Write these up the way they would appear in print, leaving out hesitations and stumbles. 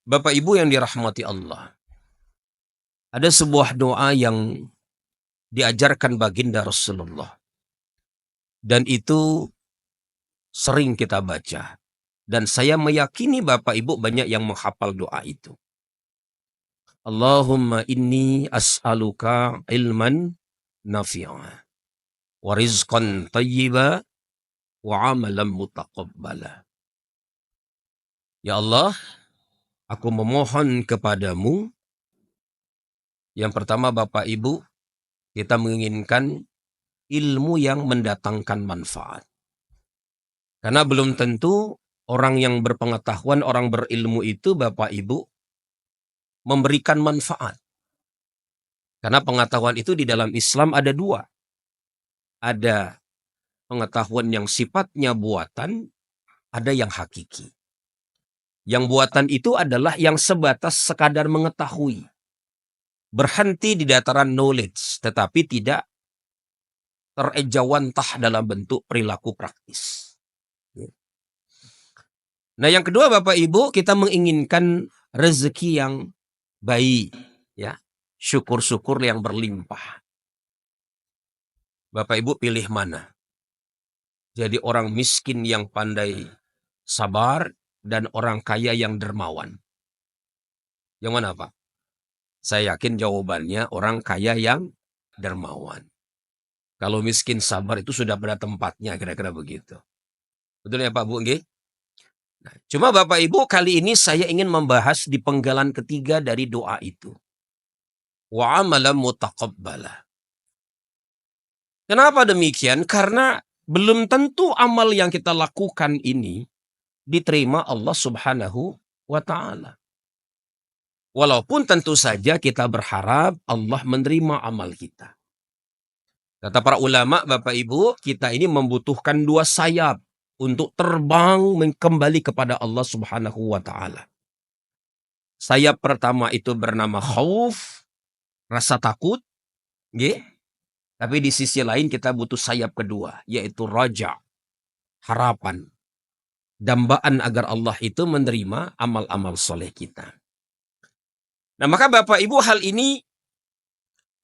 Bapak Ibu yang dirahmati Allah, ada sebuah doa yang diajarkan baginda Rasulullah. Dan itu sering kita baca. Dan saya meyakini Bapak Ibu banyak yang menghafal doa itu. Allahumma inni as'aluka ilman nafi'a wa rizqan tayyiba wa amalan mutaqabbala. Ya Allah, aku memohon kepadamu. Yang pertama Bapak Ibu, kita menginginkan ilmu yang mendatangkan manfaat. Karena belum tentu orang yang berpengetahuan, orang berilmu itu Bapak Ibu memberikan manfaat. Karena pengetahuan itu di dalam Islam ada dua. Ada pengetahuan yang sifatnya buatan, ada yang hakiki. Yang buatan itu adalah yang sebatas sekadar mengetahui. Berhenti di dataran knowledge, tetapi tidak terejawantah dalam bentuk perilaku praktis. Nah, yang kedua Bapak Ibu, kita menginginkan rezeki yang baik, ya. Syukur-syukur yang berlimpah. Bapak Ibu pilih mana? Jadi orang miskin yang pandai sabar dan orang kaya yang dermawan. Yang mana, Pak? Saya yakin jawabannya orang kaya yang dermawan. Kalau miskin sabar itu sudah pada tempatnya, kira-kira begitu. Betul ya Pak Bu? Nggih? Nah, cuma Bapak Ibu kali ini saya ingin membahas di penggalan ketiga dari doa itu. Wa amalan mutaqabbala. Kenapa demikian? Karena belum tentu amal yang kita lakukan ini diterima Allah Subhanahu wa Ta'ala. Walaupun tentu saja kita berharap Allah menerima amal kita. Kata para ulama, Bapak Ibu, kita ini membutuhkan dua sayap untuk terbang kembali kepada Allah Subhanahu wa Ta'ala. Sayap pertama itu bernama khauf, rasa takut, nggih. Tapi di sisi lain kita butuh sayap kedua, yaitu raja, harapan, dambaan agar Allah itu menerima amal-amal soleh kita. Nah, maka Bapak Ibu, hal ini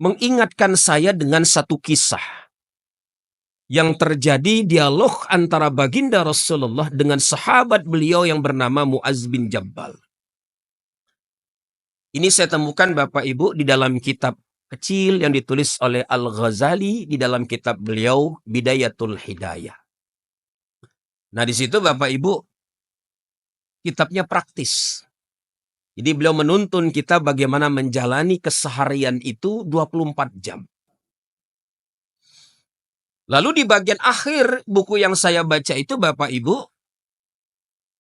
mengingatkan saya dengan satu kisah yang terjadi dialog antara baginda Rasulullah dengan sahabat beliau yang bernama Mu'az bin Jabal. Ini saya temukan Bapak Ibu di dalam kitab kecil yang ditulis oleh Al-Ghazali di dalam kitab beliau Bidayatul Hidayah. Nah, di situ Bapak Ibu kitabnya praktis. Jadi beliau menuntun kita bagaimana menjalani keseharian itu 24 jam. Lalu di bagian akhir buku yang saya baca itu Bapak Ibu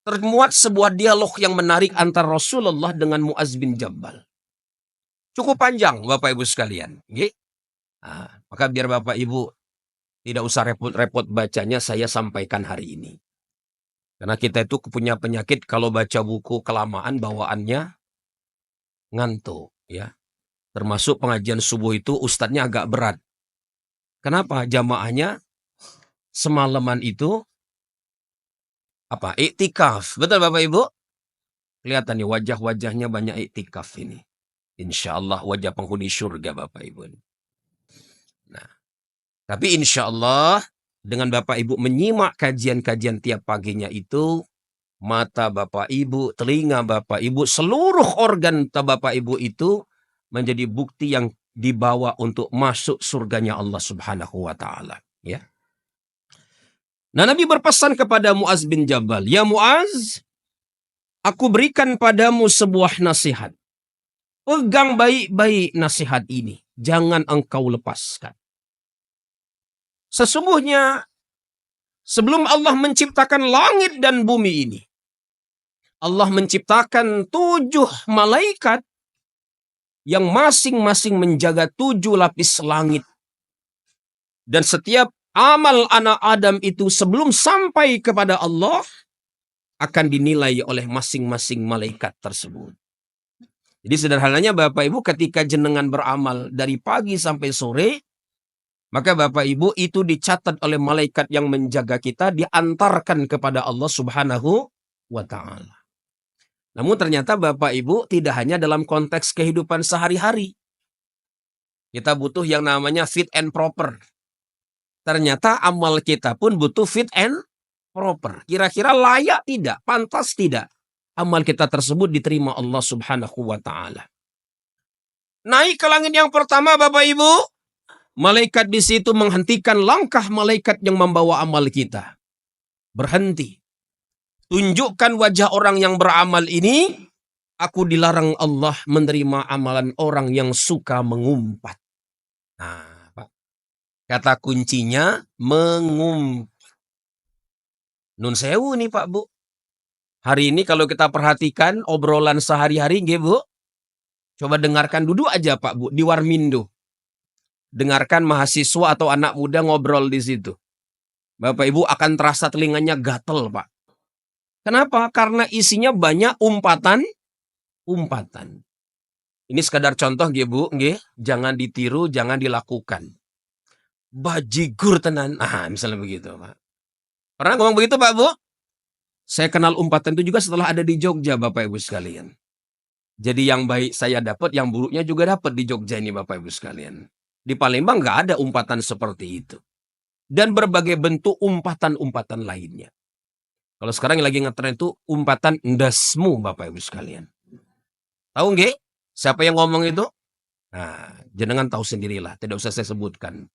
termuat sebuah dialog yang menarik antara Rasulullah dengan Mu'az bin Jabal. Cukup panjang Bapak Ibu sekalian. Okay? Nah, maka biar Bapak Ibu tidak usah repot-repot bacanya, saya sampaikan hari ini. Karena kita itu punya penyakit kalau baca buku kelamaan bawaannya ngantuk. Ya. Termasuk pengajian subuh itu ustadznya agak berat. Kenapa? Jamaahnya semalaman itu iktikaf. Betul Bapak Ibu? Kelihatan nih wajah-wajahnya banyak iktikaf ini. Insya Allah wajah penghuni surga Bapak Ibu. Nah, tapi insya Allah dengan Bapak Ibu menyimak kajian-kajian tiap paginya itu, mata Bapak Ibu, telinga Bapak Ibu, seluruh organ Bapak Ibu itu menjadi bukti yang dibawa untuk masuk surganya Allah Subhanahu wa Ta'ala. Ya. Nah, Nabi berpesan kepada Mu'az bin Jabal, "Ya Mu'az, aku berikan padamu sebuah nasihat. Pegang baik-baik nasihat ini. Jangan engkau lepaskan. Sesungguhnya sebelum Allah menciptakan langit dan bumi ini, Allah menciptakan 7 malaikat yang masing-masing menjaga 7 lapis langit. Dan setiap amal anak Adam itu sebelum sampai kepada Allah akan dinilai oleh masing-masing malaikat tersebut." Jadi sederhananya Bapak Ibu ketika jenengan beramal dari pagi sampai sore, maka Bapak Ibu itu dicatat oleh malaikat yang menjaga kita, diantarkan kepada Allah Subhanahu wa Ta'ala. Namun ternyata Bapak Ibu tidak hanya dalam konteks kehidupan sehari-hari. Kita butuh yang namanya fit and proper. Ternyata amal kita pun butuh fit and proper. Kira-kira layak tidak? Pantas tidak? Amal kita tersebut diterima Allah Subhanahu wa Ta'ala. Naik ke langit yang pertama, Bapak Ibu. Malaikat di situ menghentikan langkah malaikat yang membawa amal kita. Berhenti. Tunjukkan wajah orang yang beramal ini. Aku dilarang Allah menerima amalan orang yang suka mengumpat. Nah, Pak. Kata kuncinya mengumpat. Nun sewu nih Pak Bu. Hari ini kalau kita perhatikan obrolan sehari-hari, nggih Bu. Coba dengarkan duduk aja Pak Bu di Warmindo. Dengarkan mahasiswa atau anak muda ngobrol di situ. Bapak Ibu akan terasa telinganya gatel Pak. Kenapa? Karena isinya banyak umpatan. Ini sekadar contoh nggih Bu, nggih. Jangan ditiru, jangan dilakukan. Bajigur tenan. Misalnya begitu Pak. Pernah ngomong begitu Pak Bu? Saya kenal umpatan itu juga setelah ada di Jogja Bapak Ibu sekalian. Jadi yang baik saya dapat, yang buruknya juga dapat di Jogja ini Bapak Ibu sekalian. Di Palembang nggak ada umpatan seperti itu. Dan berbagai bentuk umpatan-umpatan lainnya. Kalau sekarang yang lagi ngetren itu umpatan ndasmu Bapak Ibu sekalian. Tahu nggih? Siapa yang ngomong itu? Nah, jenengan tahu sendirilah, tidak usah saya sebutkan.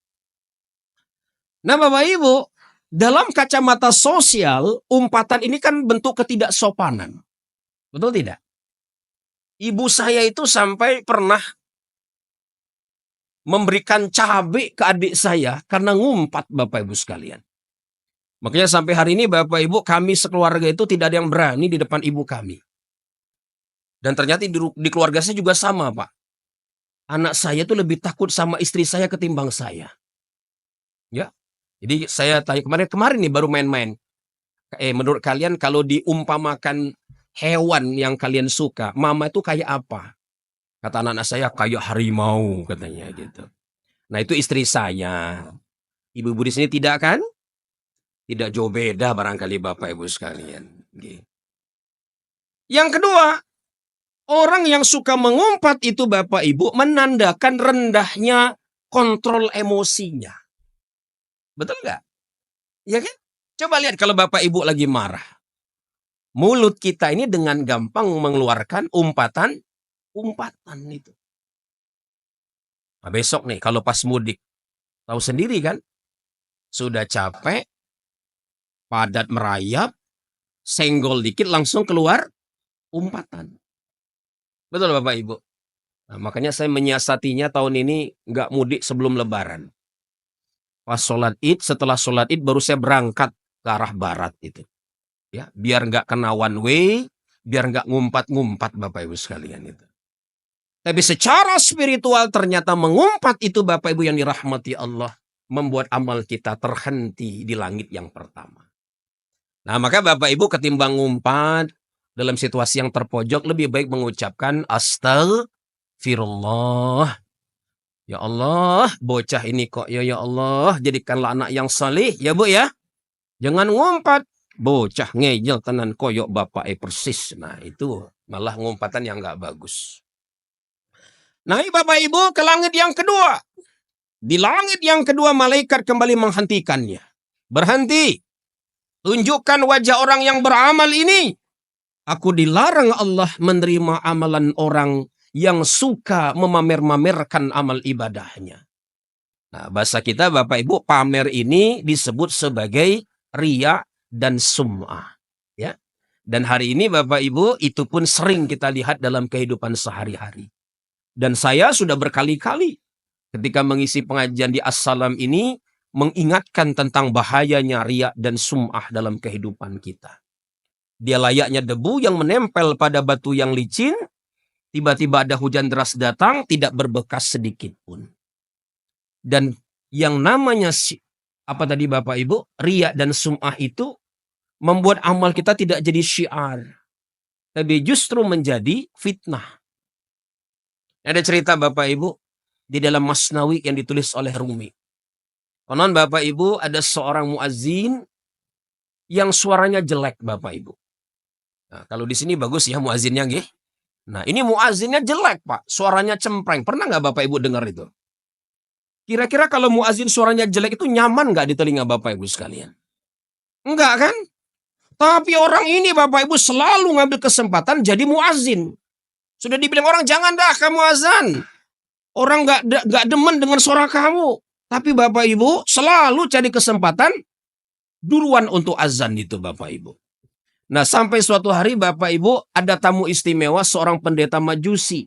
Nah Bapak Ibu, dalam kacamata sosial, umpatan ini kan bentuk ketidaksopanan. Betul tidak? Ibu saya itu sampai pernah memberikan cabai ke adik saya karena ngumpat Bapak Ibu sekalian. Makanya sampai hari ini Bapak Ibu kami sekeluarga itu tidak ada yang berani di depan ibu kami. Dan ternyata di keluarga saya juga sama Pak. Anak saya itu lebih takut sama istri saya ketimbang saya. Ya. Jadi saya tanya kemarin nih baru main-main. Menurut kalian kalau diumpamakan hewan yang kalian suka, mama itu kayak apa? Kata anak-anak saya kayak harimau katanya gitu. Nah itu istri saya. Ibu-ibu di sini tidak kan? Tidak jauh beda barangkali Bapak Ibu sekalian. Yang kedua, orang yang suka mengumpat itu Bapak Ibu menandakan rendahnya kontrol emosinya. Betul nggak? Ya kan? Coba lihat kalau Bapak Ibu lagi marah. Mulut kita ini dengan gampang mengeluarkan umpatan itu. Nah, besok nih kalau pas mudik, tahu sendiri kan? Sudah capek, padat merayap, senggol dikit langsung keluar umpatan. Betul Bapak Ibu? Nah, makanya saya menyiasatinya tahun ini nggak mudik sebelum Lebaran. Pas sholat id, setelah sholat id baru saya berangkat ke arah barat itu. Ya, biar nggak kena one way, biar nggak ngumpat-ngumpat Bapak Ibu sekalian itu. Tapi secara spiritual ternyata mengumpat itu Bapak Ibu yang dirahmati Allah. Membuat amal kita terhenti di langit yang pertama. Nah maka Bapak Ibu ketimbang ngumpat dalam situasi yang terpojok lebih baik mengucapkan astagfirullah. Ya Allah bocah ini kok ya Allah jadikanlah anak yang saleh ya Bu ya. Jangan ngumpat. Bocah ngejel tenan koyok bapak persis. Nah itu malah ngumpatan yang gak bagus. Nah Bapak Ibu ke langit yang kedua. Di langit yang kedua malaikat kembali menghentikannya. Berhenti. Tunjukkan wajah orang yang beramal ini. Aku dilarang Allah menerima amalan orang yang suka memamer-mamerkan amal ibadahnya. Nah bahasa kita Bapak Ibu pamer ini disebut sebagai riya dan sum'ah. Ya. Dan hari ini Bapak Ibu itu pun sering kita lihat dalam kehidupan sehari-hari. Dan saya sudah berkali-kali ketika mengisi pengajian di As-Salam ini mengingatkan tentang bahayanya riya dan sum'ah dalam kehidupan kita. Dia layaknya debu yang menempel pada batu yang licin, tiba-tiba ada hujan deras datang, tidak berbekas sedikit pun. Dan yang namanya apa tadi Bapak Ibu, riya dan sum'ah itu membuat amal kita tidak jadi syiar, tapi justru menjadi fitnah. Ada cerita Bapak Ibu di dalam Masnawi yang ditulis oleh Rumi. Konon Bapak Ibu ada seorang muazzin yang suaranya jelek Bapak Ibu. Nah, kalau di sini bagus ya muazinnya nggih. Nah, ini muazinnya jelek, Pak. Suaranya cempreng. Pernah nggak Bapak Ibu dengar itu? Kira-kira kalau muazin suaranya jelek itu nyaman nggak di telinga Bapak Ibu sekalian? Enggak kan? Tapi orang ini Bapak Ibu selalu ngambil kesempatan jadi muazin. Sudah dibilang orang jangan dah kamu azan. Orang nggak demen dengan suara kamu. Tapi Bapak Ibu selalu cari kesempatan duluan untuk azan itu Bapak Ibu. Nah, sampai suatu hari Bapak Ibu ada tamu istimewa seorang pendeta Majusi.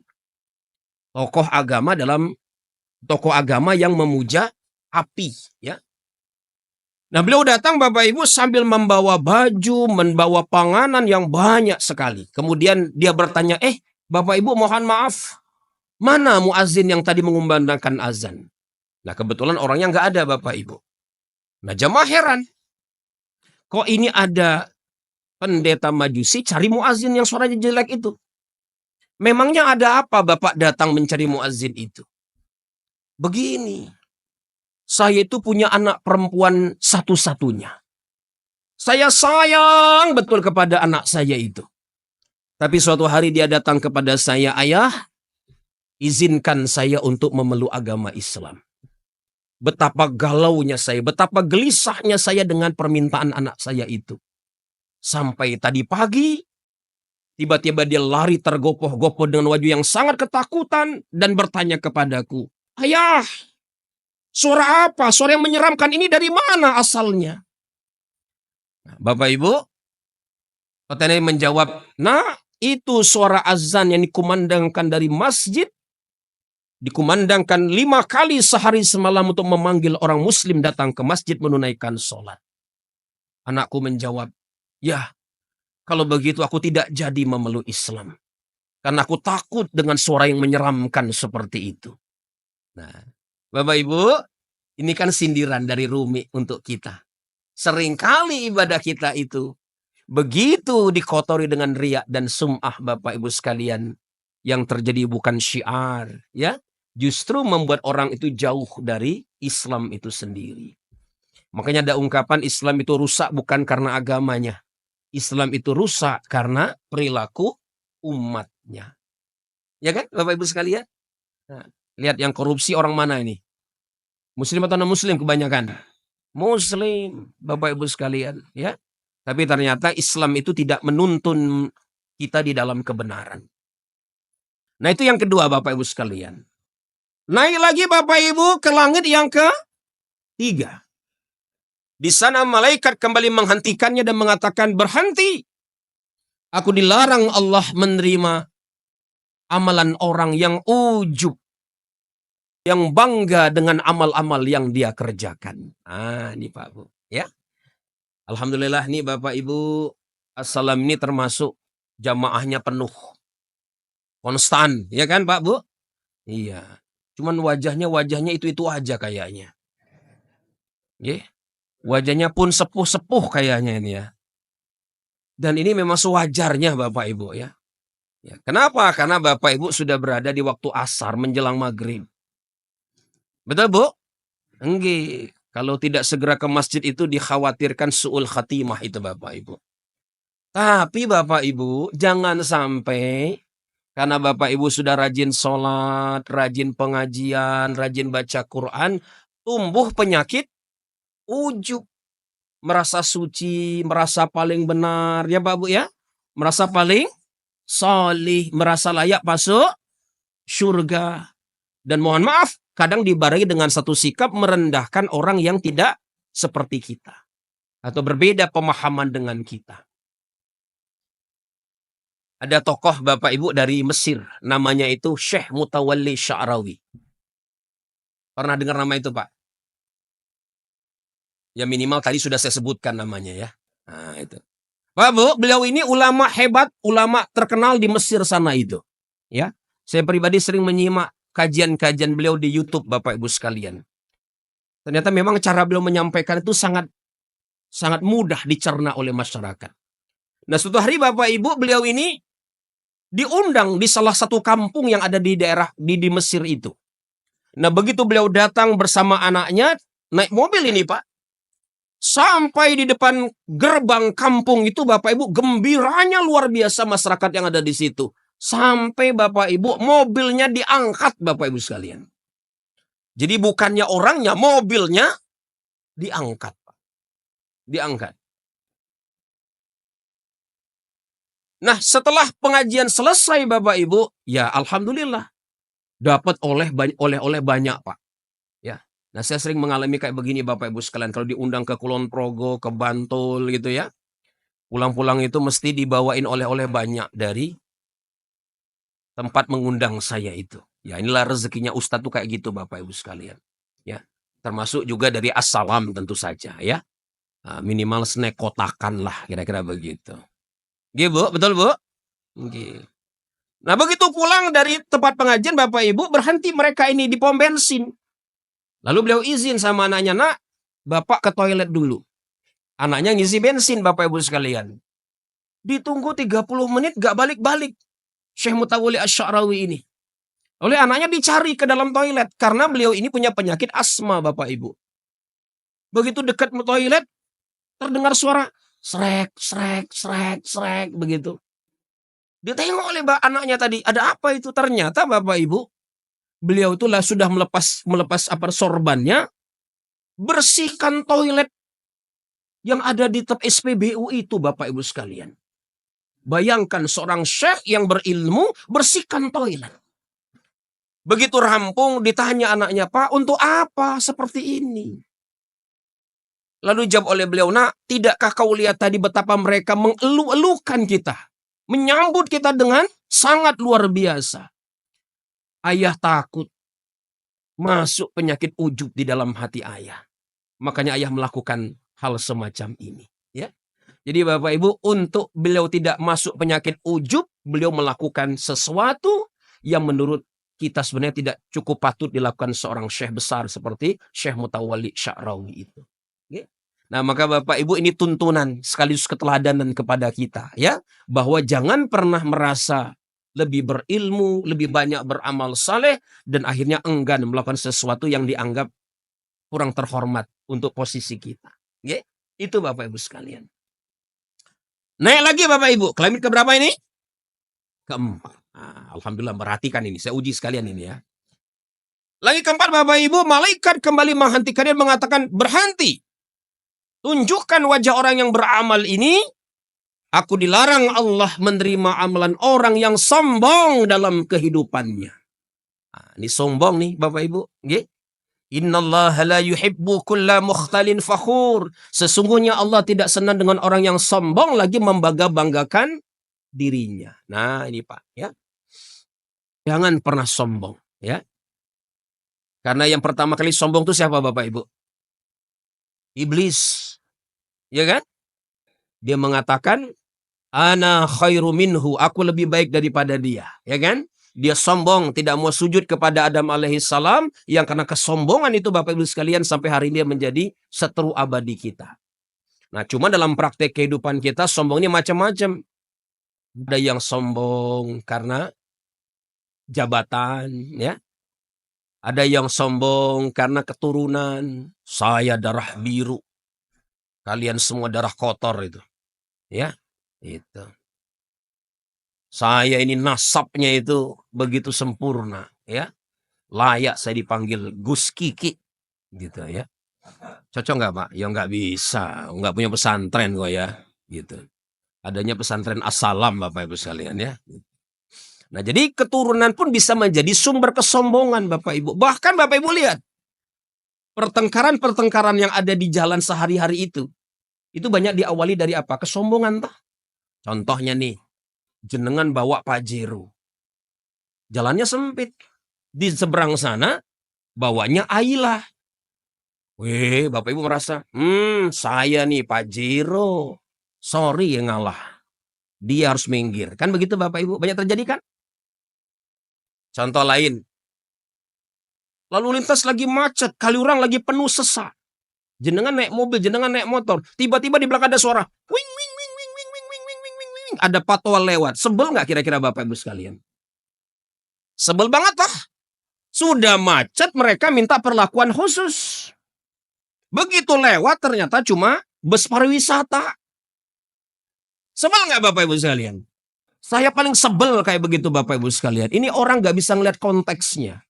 Tokoh agama yang memuja api, ya. Nah, beliau datang Bapak Ibu sambil membawa baju, membawa panganan yang banyak sekali. Kemudian dia bertanya, Bapak Ibu mohon maaf, mana muazin yang tadi mengumandangkan azan? Nah, kebetulan orangnya nggak ada Bapak Ibu. Nah, jamaah heran. Kok ini ada pendeta Majusi cari muazin yang suaranya jelek itu? Memangnya ada apa Bapak datang mencari muazin itu? Begini, saya itu punya anak perempuan satu-satunya. Saya sayang betul kepada anak saya itu. Tapi suatu hari dia datang kepada saya, ayah, izinkan saya untuk memeluk agama Islam. Betapa galaunya saya, betapa gelisahnya saya dengan permintaan anak saya itu. Sampai tadi pagi, tiba-tiba dia lari tergopoh-gopoh dengan wajah yang sangat ketakutan dan bertanya kepadaku, ayah, suara apa? Suara yang menyeramkan ini dari mana asalnya? Bapak Ibu, petani menjawab, nah itu suara azan yang dikumandangkan dari masjid. Dikumandangkan 5 kali sehari semalam untuk memanggil orang muslim datang ke masjid menunaikan sholat. Anakku menjawab, ya kalau begitu aku tidak jadi memeluk Islam. Karena aku takut dengan suara yang menyeramkan seperti itu. Nah, Bapak Ibu, ini kan sindiran dari Rumi untuk kita. Seringkali ibadah kita itu begitu dikotori dengan riya dan sum'ah Bapak Ibu sekalian. Yang terjadi bukan syiar, ya. Justru membuat orang itu jauh dari Islam itu sendiri. Makanya ada ungkapan Islam itu rusak bukan karena agamanya. Islam itu rusak karena perilaku umatnya. Ya kan Bapak Ibu sekalian? Nah, lihat yang korupsi orang mana ini? Muslim atau non-muslim kebanyakan? Muslim, Bapak Ibu sekalian, ya. Tapi ternyata Islam itu tidak menuntun kita di dalam kebenaran. Nah, itu yang kedua Bapak Ibu sekalian. Naik lagi Bapak Ibu ke langit yang ketiga. Di sana malaikat kembali menghentikannya dan mengatakan, berhenti. Aku dilarang Allah menerima amalan orang yang ujub, yang bangga dengan amal-amal yang dia kerjakan. Ah, ini Pak Bu, ya. Alhamdulillah nih Bapak Ibu, Assalam ini termasuk jamaahnya penuh. Konstan, ya kan Pak Bu? Iya. Cuman wajahnya itu aja kayaknya. Yeah. Wajahnya pun sepuh-sepuh kayaknya ini ya. Dan ini memang sewajarnya Bapak Ibu ya. Ya. Kenapa? Karena Bapak Ibu sudah berada di waktu asar menjelang maghrib. Betul Bu? Enggak. Kalau tidak segera ke masjid itu dikhawatirkan su'ul khatimah itu Bapak Ibu. Tapi Bapak Ibu jangan sampai karena Bapak Ibu sudah rajin sholat, rajin pengajian, rajin baca Quran, tumbuh penyakit ujub. Merasa suci, merasa paling benar, ya Pak Bu ya. Merasa paling solih, merasa layak masuk surga. Dan mohon maaf, kadang dibarengi dengan satu sikap merendahkan orang yang tidak seperti kita. Atau berbeda pemahaman dengan kita. Ada tokoh Bapak Ibu dari Mesir, namanya itu Syekh Mutawalli Sya'rawi. Pernah dengar nama itu Pak? Ya minimal tadi sudah saya sebutkan namanya ya. Nah itu. Pak Bu, beliau ini ulama hebat, ulama terkenal di Mesir sana itu. Ya, saya pribadi sering menyimak kajian-kajian beliau di YouTube Bapak Ibu sekalian. Ternyata memang cara beliau menyampaikan itu sangat mudah dicerna oleh masyarakat. Nah suatu hari Bapak Ibu beliau ini diundang di salah satu kampung yang ada di daerah di Mesir itu. Nah begitu beliau datang bersama anaknya naik mobil ini Pak. Sampai di depan gerbang kampung itu Bapak Ibu, gembiranya luar biasa masyarakat yang ada di situ. Sampai Bapak Ibu, mobilnya diangkat Bapak Ibu sekalian. Jadi bukannya orangnya, mobilnya diangkat. Diangkat. Nah, setelah pengajian selesai Bapak Ibu, ya alhamdulillah dapat oleh banyak, Pak. Ya. Nah, saya sering mengalami kayak begini Bapak Ibu sekalian, kalau diundang ke Kulon Progo, ke Bantul gitu ya. Pulang-pulang itu mesti dibawain oleh-oleh banyak dari tempat mengundang saya itu. Ya, inilah rezekinya Ustadz tuh kayak gitu Bapak Ibu sekalian. Ya. Termasuk juga dari Assalam tentu saja ya. Nah, minimal snack kotakan lah kira-kira begitu. Gitu, Bu, betul Bu? Gitu. Nah, begitu pulang dari tempat pengajian Bapak Ibu, berhenti mereka ini di pom bensin. Lalu beliau izin sama anaknya, "Nak, Bapak ke toilet dulu." Anaknya ngisi bensin Bapak Ibu sekalian. Ditunggu 30 menit gak balik-balik Syekh Mutawalli Asy-Sya'rawi ini. Oleh anaknya dicari ke dalam toilet karena beliau ini punya penyakit asma Bapak Ibu. Begitu dekat toilet terdengar suara srek srek srek srek begitu. Ditengok oleh anaknya tadi, ada apa itu? Ternyata Bapak Ibu, beliau itulah sudah melepas sorbannya, bersihkan toilet yang ada di SPBU itu Bapak Ibu sekalian. Bayangkan seorang syekh yang berilmu bersihkan toilet. Begitu rampung ditanya anaknya, "Pak, untuk apa seperti ini?" Lalu jawab oleh beliau, "Nak, tidakkah kau lihat tadi betapa mereka mengeluh-elukan kita? Menyambut kita dengan sangat luar biasa. Ayah takut masuk penyakit ujub di dalam hati ayah. Makanya ayah melakukan hal semacam ini." Ya. Jadi Bapak Ibu, untuk beliau tidak masuk penyakit ujub, beliau melakukan sesuatu yang menurut kita sebenarnya tidak cukup patut dilakukan seorang syekh besar seperti Syekh Mutawalli Sya'rawi itu. Ya. Nah, maka Bapak Ibu, ini tuntunan sekaligus keteladanan kepada kita ya, bahwa jangan pernah merasa lebih berilmu, lebih banyak beramal saleh dan akhirnya enggan melakukan sesuatu yang dianggap kurang terhormat untuk posisi kita. Ya. Itu Bapak Ibu sekalian. Naik lagi Bapak Ibu, kelamin keberapa ini? Keempat. Nah, alhamdulillah, perhatikan ini, saya uji sekalian ini ya. Lagi keempat Bapak Ibu, malaikat kembali menghentikan dan mengatakan, "Berhenti. Tunjukkan wajah orang yang beramal ini. Aku dilarang Allah menerima amalan orang yang sombong dalam kehidupannya." Nah, ini sombong nih Bapak Ibu. Innallaha la yuhibbu kulla mukhtalin fakhur. Sesungguhnya Allah tidak senang dengan orang yang sombong lagi membangga-banggakan dirinya. Nah, ini Pak ya. Jangan pernah sombong ya. Karena yang pertama kali sombong itu siapa Bapak Ibu? Iblis. Ya kan? Dia mengatakan, "Ana khairu minhu." Aku lebih baik daripada dia. Ya kan? Dia sombong, tidak mau sujud kepada Adam alaihissalam, yang karena kesombongan itu Bapak Ibu sekalian sampai hari ini dia menjadi seteru abadi kita. Nah, cuma dalam praktek kehidupan kita sombong ini macam-macam. Ada yang sombong karena jabatan, ya. Ada yang sombong karena keturunan. Saya darah biru, kalian semua darah kotor itu. Ya, itu. Saya ini nasabnya itu begitu sempurna, ya. Layak saya dipanggil Gus Kiki, gitu ya. Cocok nggak Pak? Ya nggak bisa, nggak punya pesantren kok ya, gitu. Adanya pesantren Assalam Bapak Ibu sekalian ya. Nah, jadi keturunan pun bisa menjadi sumber kesombongan Bapak Ibu. Bahkan Bapak Ibu lihat, pertengkaran-pertengkaran yang ada di jalan sehari-hari itu banyak diawali dari apa? Kesombongan toh. Contohnya nih, jenengan bawa Pajero. Jalannya sempit. Di seberang sana bawanya Ayla. Weh, Bapak Ibu merasa, saya nih Pajero. Sorry ya ngalah. Dia harus minggir. Kan begitu Bapak Ibu? Banyak terjadi kan? Contoh lain. Lalu lintas lagi macet, kaliurang lagi penuh sesak. Jenengan naik mobil, jenengan naik motor. Tiba-tiba di belakang ada suara. Wing, wing, wing, wing, wing, wing, wing, wing, wing, wing, wing. Ada patwal lewat. Sebel nggak kira-kira Bapak Ibu sekalian? Sebel banget lah. Sudah macet mereka minta perlakuan khusus. Begitu lewat ternyata cuma bus pariwisata. Sebel nggak Bapak Ibu sekalian? Saya paling sebel kayak begitu Bapak Ibu sekalian. Ini orang nggak bisa ngeliat konteksnya.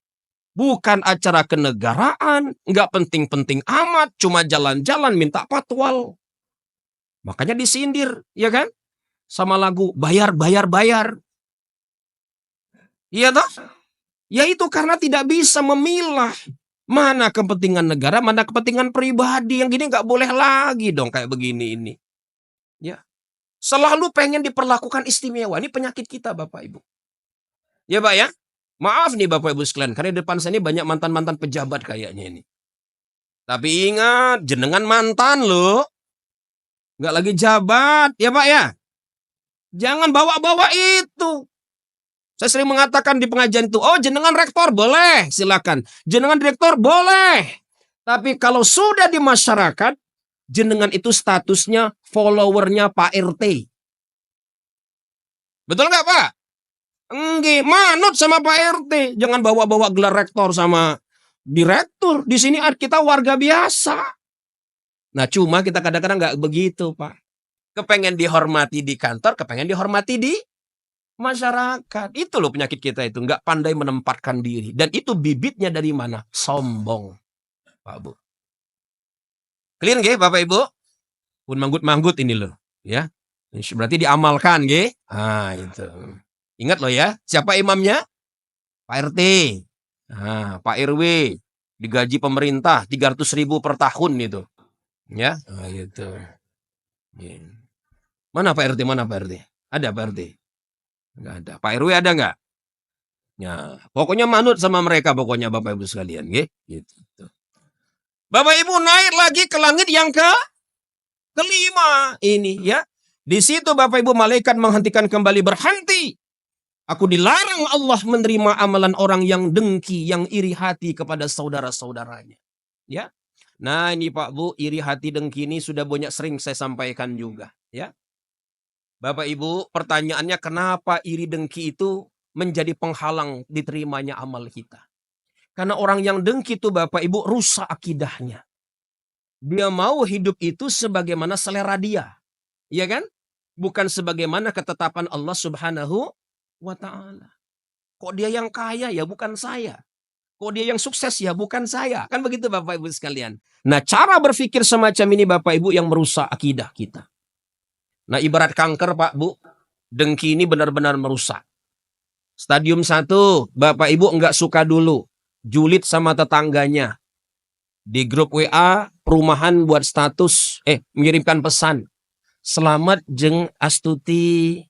Bukan acara kenegaraan, nggak penting-penting amat, cuma jalan-jalan minta patwal. Makanya disindir, ya kan? Sama lagu bayar, bayar, bayar. Iya toh? Ya itu karena tidak bisa memilah mana kepentingan negara, mana kepentingan pribadi. Yang gini nggak boleh lagi dong kayak begini ini. Ya, selalu pengen diperlakukan istimewa. Ini penyakit kita Bapak Ibu. Ya Pak ya. Maaf nih Bapak Ibu sekalian, karena di depan saya ini banyak mantan-mantan pejabat kayaknya ini. Tapi ingat, jenengan mantan loh. Nggak lagi jabat, ya Pak ya. Jangan bawa-bawa itu. Saya sering mengatakan di pengajian itu, oh jenengan rektor boleh, silakan. Jenengan direktur boleh. Tapi kalau sudah di masyarakat, jenengan itu statusnya followernya Pak RT. Betul nggak Pak? Enggak, manut sama Pak RT. Jangan bawa-bawa gelar rektor sama direktur. Di sini kita warga biasa. Nah cuma kita kadang-kadang nggak begitu Pak. Kepengen dihormati di kantor, kepengen dihormati di masyarakat. Itu loh penyakit kita itu. Nggak pandai menempatkan diri. Dan itu bibitnya dari mana? Sombong. Pak Bu. Clear nggih Bapak Ibu? Pun manggut-manggut ini loh. Ya. Berarti diamalkan nggih. Ah itu. Ingat loh ya. Siapa imamnya? Pak RT. Nah, Pak RW. Digaji pemerintah 300.000 per tahun itu. Ya. Ah gitu. Mana Pak RT? Mana Pak RT? Ada Pak RT? Enggak ada. Pak RW ada nggak? Ya, pokoknya manut sama mereka pokoknya Bapak Ibu sekalian, gitu. Bapak Ibu naik lagi ke langit yang kelima ini ya. Di situ Bapak Ibu malaikat menghentikan kembali, berhenti. Aku dilarang Allah menerima amalan orang yang dengki, yang iri hati kepada saudara-saudaranya. Ya. Nah, ini Pak Bu, iri hati dengki ini sudah banyak sering saya sampaikan juga, ya. Bapak Ibu, pertanyaannya kenapa iri dengki itu menjadi penghalang diterimanya amal kita? Karena orang yang dengki itu Bapak Ibu rusak akidahnya. Dia mau hidup itu sebagaimana selera dia. Iya kan? Bukan sebagaimana ketetapan Allah Subhanahu wa ta'ala. Kok dia yang kaya ya bukan saya. Kok dia yang sukses ya bukan saya. Kan begitu Bapak Ibu sekalian. Nah cara berpikir semacam ini Bapak Ibu yang merusak akidah kita. Nah ibarat kanker Pak Bu. Dengki ini benar-benar merusak. Stadium 1, Bapak Ibu enggak suka dulu. Julid sama tetangganya. Di grup WA, perumahan buat status, mengirimkan pesan. Selamat Jeng Astuti,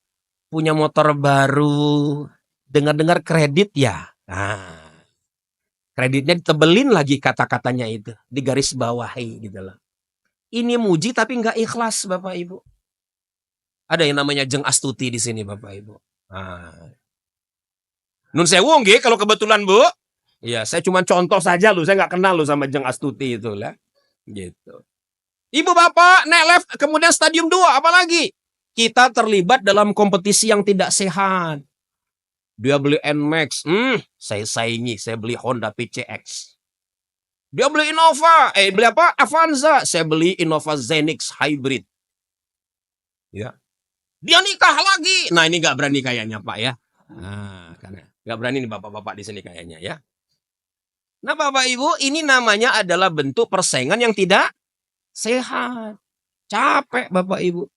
punya motor baru. Dengar-dengar kredit ya. Nah, kreditnya ditebelin lagi kata-katanya itu. Di garis bawahi gitu loh. Ini muji tapi nggak ikhlas Bapak Ibu. Ada yang namanya Jeng Astuti di sini Bapak Ibu. Nah. Nun sewu nggih kalau kebetulan Bu. Ya, saya cuma contoh saja loh, saya nggak kenal loh sama Jeng Astuti itu lah. Gitu. Ibu Bapak naik lift kemudian stadium 2 apalagi? Kita terlibat dalam kompetisi yang tidak sehat. Dia beli NMAX, saya saingi, saya beli Honda PCX. Dia beli Innova, beli apa? Avanza, saya beli Innova Zenix Hybrid. Ya. Dia nikah lagi. Nah, ini nggak berani kayaknya, Pak ya. Nah, karena nggak berani nih bapak-bapak di sini kayaknya ya. Nah, Bapak Ibu, ini namanya adalah bentuk persaingan yang tidak sehat. Capek Bapak Ibu.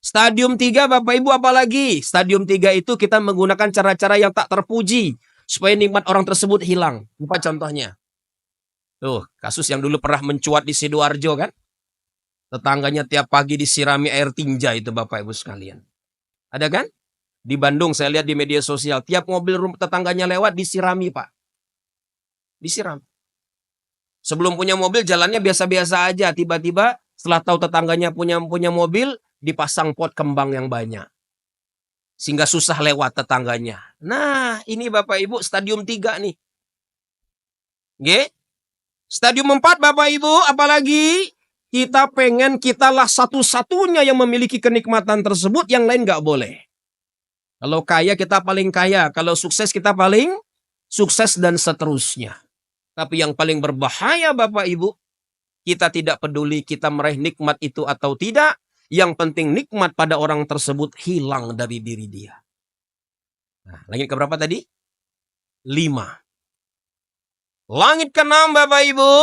Stadium 3 Bapak Ibu apalagi? Stadium 3 itu kita menggunakan cara-cara yang tak terpuji supaya nikmat orang tersebut hilang. Apa contohnya? Tuh, kasus yang dulu pernah mencuat di Sidoarjo kan? Tetangganya tiap pagi disirami air tinja itu Bapak Ibu sekalian. Ada kan? Di Bandung saya lihat di media sosial, tiap mobil tetangganya lewat disirami Pak. Disiram. Sebelum punya mobil jalannya biasa-biasa aja. Tiba-tiba setelah tahu tetangganya punya mobil, dipasang pot kembang yang banyak. Sehingga susah lewat tetangganya. Nah ini Bapak Ibu stadium 3 nih. Oke? Stadium 4 Bapak Ibu apalagi? Kita pengen kitalah satu-satunya yang memiliki kenikmatan tersebut. Yang lain gak boleh. Kalau kaya kita paling kaya. Kalau sukses kita paling sukses dan seterusnya. Tapi yang paling berbahaya Bapak Ibu, Kita tidak peduli kita meraih nikmat itu atau tidak. Yang penting nikmat pada orang tersebut hilang dari diri dia. Nah, langit keberapa tadi? 5. Langit ke-6 Bapak Ibu.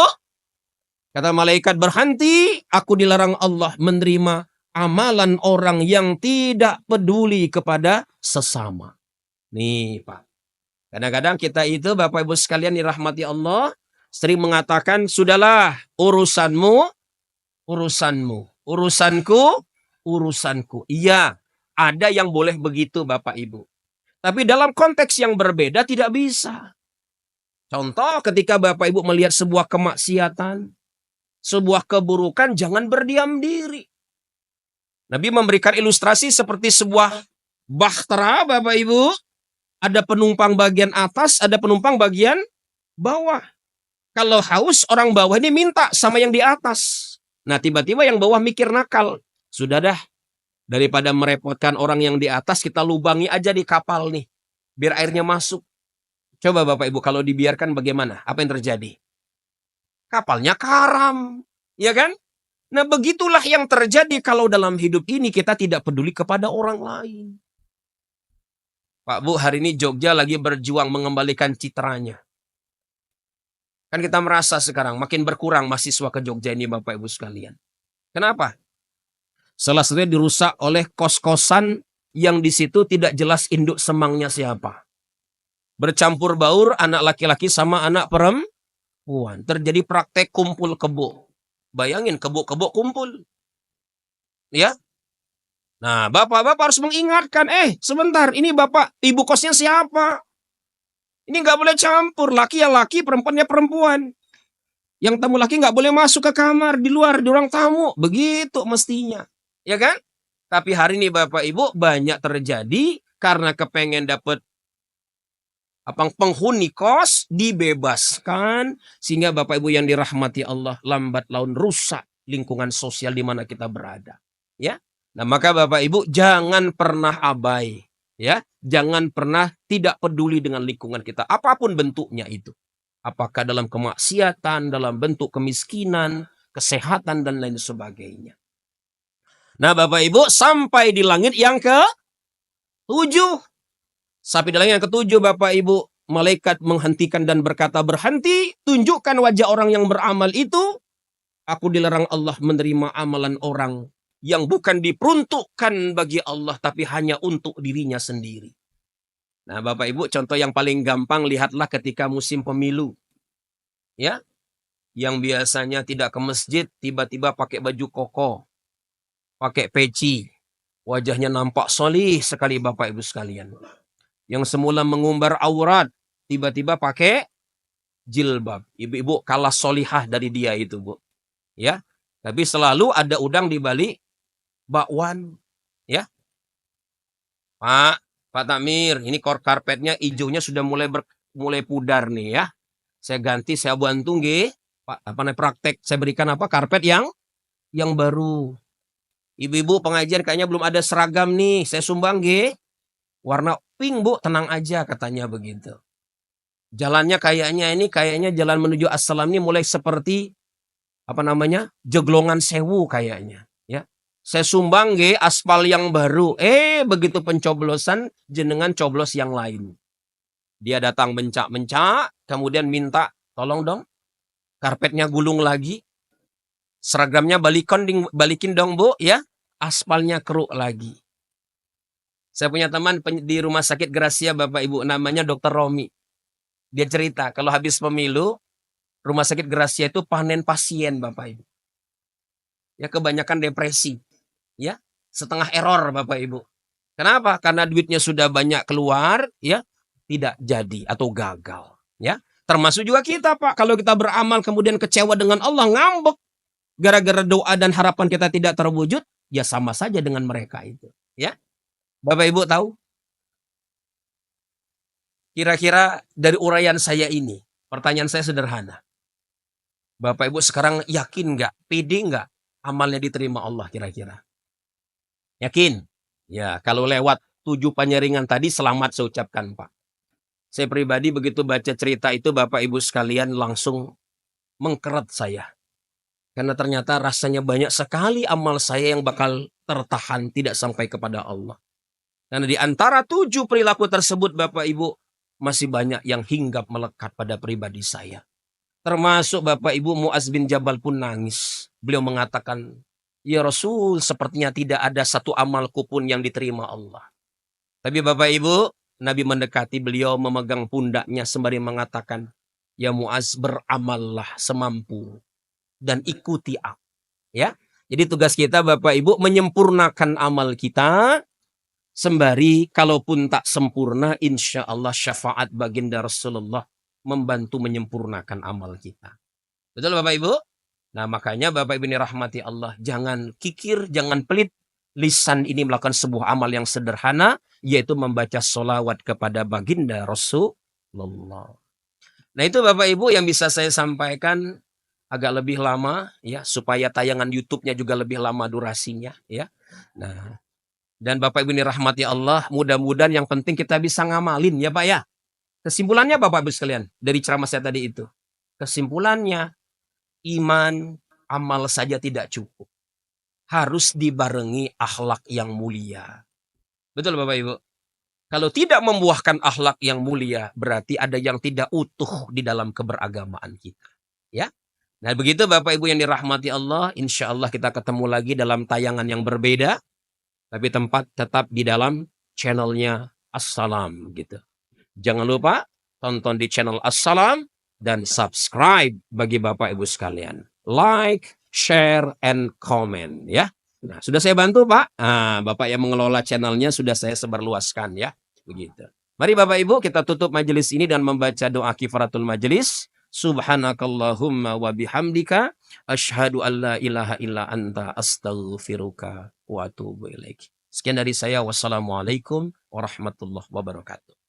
Kata malaikat, berhenti, aku dilarang Allah menerima amalan orang yang tidak peduli kepada sesama. Nih Pak. Kadang-kadang kita itu Bapak Ibu sekalian dirahmati Allah, sering mengatakan, sudahlah urusanmu, urusanmu. Urusanku, urusanku. Iya, ada yang boleh begitu Bapak Ibu. Tapi dalam konteks yang berbeda tidak bisa. Contoh ketika Bapak Ibu melihat sebuah kemaksiatan, sebuah keburukan, jangan berdiam diri. Nabi memberikan ilustrasi seperti sebuah bahtera Bapak Ibu. Ada penumpang bagian atas, ada penumpang bagian bawah. Kalau haus, orang bawah ini minta sama yang di atas. Nah, tiba-tiba yang bawah mikir nakal. Sudah dah, daripada merepotkan orang yang di atas, kita lubangi aja di kapal nih. Biar airnya masuk. Coba Bapak Ibu, kalau dibiarkan bagaimana? Apa yang terjadi? Kapalnya karam. Ya kan? Nah, begitulah yang terjadi kalau dalam hidup ini kita tidak peduli kepada orang lain. Pak Bu, hari ini Jogja lagi berjuang mengembalikan citranya. Kan kita merasa sekarang makin berkurang mahasiswa ke Jogja ini Bapak Ibu sekalian. Kenapa? Salah satunya dirusak oleh kos-kosan yang di situ tidak jelas induk semangnya siapa. Bercampur baur anak laki-laki sama anak perempuan. Terjadi praktek kumpul kebo. Bayangin kebo-kebo kumpul. Ya. Nah, bapak-bapak harus mengingatkan, sebentar, ini bapak, ibu kosnya siapa? Ini nggak boleh campur, laki ya laki, perempuan ya perempuan. Yang tamu laki nggak boleh masuk ke kamar, di luar, di ruang tamu. Begitu mestinya, ya kan? Tapi hari ini bapak ibu banyak terjadi karena kepengen dapat penghuni kos dibebaskan. Sehingga bapak ibu yang dirahmati Allah, lambat laun rusak lingkungan sosial di mana kita berada. Ya. Nah, maka Bapak Ibu jangan pernah abai, ya. Jangan pernah tidak peduli dengan lingkungan kita, apapun bentuknya itu. Apakah dalam kemaksiatan, dalam bentuk kemiskinan, kesehatan dan lain sebagainya. Nah, Bapak Ibu sampai di langit yang ke-7. Sampai di langit yang ke-7 Bapak Ibu, malaikat menghentikan dan berkata, berhenti, tunjukkan wajah orang yang beramal itu. Aku dilarang Allah menerima amalan orang yang bukan diperuntukkan bagi Allah tapi hanya untuk dirinya sendiri. Nah, Bapak Ibu, contoh yang paling gampang lihatlah ketika musim pemilu. Ya. Yang biasanya tidak ke masjid tiba-tiba pakai baju koko, pakai peci, wajahnya nampak solih sekali Bapak Ibu sekalian. Yang semula mengumbar aurat tiba-tiba pakai jilbab. Ibu-ibu kalah solihah dari dia itu, Bu. Ya. Tapi selalu ada udang di balik bakwan, ya. Pak Takmir, ini karpetnya hijaunya sudah mulai pudar nih ya. Saya ganti, saya bantu nggih. Pak, praktek saya berikan karpet yang baru. Ibu-ibu pengajian kayaknya belum ada seragam nih, saya sumbang nggih. Warna pink Bu, tenang aja katanya begitu. Jalannya kayaknya jalan menuju Assalam ini mulai seperti Jeglongan Sewu kayaknya. Saya sumbang aspal yang baru. Begitu pencoblosan jenengan coblos yang lain. Dia datang bencak-bencak, kemudian minta, tolong dong, karpetnya gulung lagi. Seragamnya balikin dong Bu, ya. Aspalnya keruk lagi. Saya punya teman di rumah sakit Gracia Bapak Ibu, namanya Dr. Romi. Dia cerita, kalau habis pemilu, rumah sakit Gracia itu panen pasien Bapak Ibu. Ya, kebanyakan depresi. Ya, setengah error Bapak Ibu. Kenapa? Karena duitnya sudah banyak keluar, ya, tidak jadi atau gagal, ya. Termasuk juga kita, Pak. Kalau kita beramal kemudian kecewa dengan Allah, ngambek gara-gara doa dan harapan kita tidak terwujud, ya sama saja dengan mereka itu, ya. Bapak Ibu tahu? Kira-kira dari uraian saya ini, pertanyaan saya sederhana. Bapak Ibu sekarang yakin nggak, pede nggak amalnya diterima Allah kira-kira? Yakin? Ya, kalau lewat 7 penyaringan tadi selamat saya ucapkan Pak. Saya pribadi begitu baca cerita itu Bapak Ibu sekalian langsung mengkeret saya. Karena ternyata rasanya banyak sekali amal saya yang bakal tertahan tidak sampai kepada Allah. Karena di antara 7 perilaku tersebut Bapak Ibu, masih banyak yang hinggap melekat pada pribadi saya. Termasuk Bapak Ibu Muaz bin Jabal pun nangis. Beliau mengatakan, ya Rasul, sepertinya tidak ada satu amalku pun yang diterima Allah. Tapi Bapak Ibu, Nabi mendekati beliau memegang pundaknya sembari mengatakan, ya Muaz, beramallah semampu dan ikuti aku. Ya, jadi tugas kita Bapak Ibu menyempurnakan amal kita, sembari kalaupun tak sempurna, insya Allah syafaat baginda Rasulullah membantu menyempurnakan amal kita. Betul Bapak Ibu? Nah makanya Bapak Ibu ini rahmati Allah, jangan kikir, jangan pelit. Lisan ini melakukan sebuah amal yang sederhana, yaitu membaca sholawat kepada baginda Rasulullah. Nah itu Bapak Ibu yang bisa saya sampaikan, agak lebih lama ya, supaya tayangan YouTube-nya juga lebih lama durasinya ya. Nah, dan Bapak Ibu ini rahmati Allah, mudah-mudahan yang penting kita bisa ngamalin ya Pak ya. Kesimpulannya Bapak Ibu sekalian dari ceramah saya tadi itu. Kesimpulannya, iman, amal saja tidak cukup. Harus dibarengi akhlak yang mulia. Betul Bapak Ibu? Kalau tidak membuahkan akhlak yang mulia, berarti ada yang tidak utuh di dalam keberagamaan kita. Ya. Nah begitu Bapak Ibu yang dirahmati Allah, insya Allah kita ketemu lagi dalam tayangan yang berbeda. Tapi tempat tetap di dalam channelnya Assalam gitu. Jangan lupa tonton di channel Assalam dan subscribe bagi Bapak Ibu sekalian. Like, share, and comment ya. Nah, sudah saya bantu Pak. Nah, Bapak yang mengelola channelnya sudah saya sebarluaskan ya. Begitu. Mari Bapak Ibu kita tutup majelis ini dan membaca doa kifaratul majelis. Subhanakallahumma wa bihamdika asyhadu an la ilaha illa anta astaghfiruka wa atubu ilaik. Sekian dari saya. Wassalamualaikum warahmatullahi wabarakatuh.